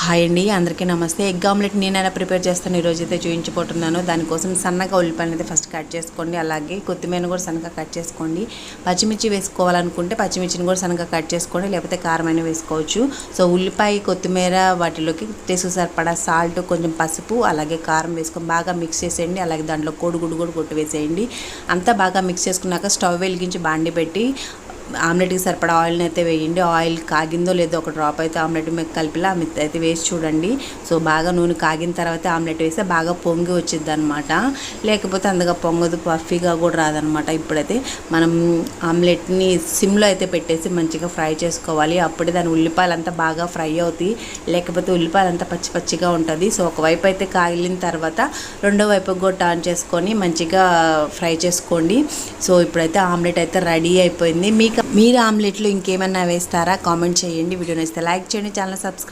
Hi అండి, అందరికీ నమస్తే. ఎగ్ ఆమ్లెట్ నేను ఎలా ప్రిపేర్ చేస్తాను ఈరోజు అయితే చూపించబోతున్నాను. దానికోసం సన్నగా ఉల్లిపాయలు అయితే ఫస్ట్ కట్ చేసుకోండి. అలాగే కొత్తిమీరను కూడా సన్నగా కట్ చేసుకోండి. పచ్చిమిర్చి వేసుకోవాలనుకుంటే పచ్చిమిర్చిని కూడా సన్నగా కట్ చేసుకోండి, లేకపోతే కారమైన వేసుకోవచ్చు. సో ఉల్లిపాయ, కొత్తిమీర, వాటిలోకి టేస్ట్ సరిపడా సాల్ట్, కొంచెం పసుపు, అలాగే కారం వేసుకొని బాగా మిక్స్ చేసేయండి. అలాగే దాంట్లో కోడిగుడ్డు కూడా కొట్టి వేసేయండి. అంతా బాగా మిక్స్ చేసుకున్నాక స్టవ్ వెలిగించి బాండి పెట్టి ఆమ్లెట్కి సరిపడా ఆయిల్ని అయితే వేయండి. ఆయిల్ కాగిందో లేదో ఒక డ్రాప్ అయితే ఆమ్లెట్ మీకు కలిపిలా అయితే వేసి చూడండి. సో బాగా నూనె కాగిన తర్వాత ఆమ్లెట్ వేస్తే బాగా పొంగి వచ్చింది అనమాట. లేకపోతే అందుగా పొంగదు, పఫీగా కూడా రాదనమాట. ఇప్పుడైతే మనం ఆమ్లెట్ని సిమ్లో అయితే పెట్టేసి మంచిగా ఫ్రై చేసుకోవాలి. అప్పుడే దాని ఉల్లిపాయలు అంతా బాగా ఫ్రై అవుతాయి, లేకపోతే ఉల్లిపాయలు అంతా పచ్చి పచ్చిగా ఉంటుంది. సో ఒకవైపు అయితే కాగిలిన తర్వాత రెండో వైపు కూడా టర్న్ చేసుకొని మంచిగా ఫ్రై చేసుకోండి. సో ఇప్పుడైతే ఆమ్లెట్ అయితే రెడీ అయిపోయింది. మీరు ఆమ్లెట్లో ఇంకేమన్నా వేస్తారా? కామెంట్ చేయండి. వీడియో నచ్చితే లైక్ చేయండి, ఛానల్ సబ్స్క్రైబ్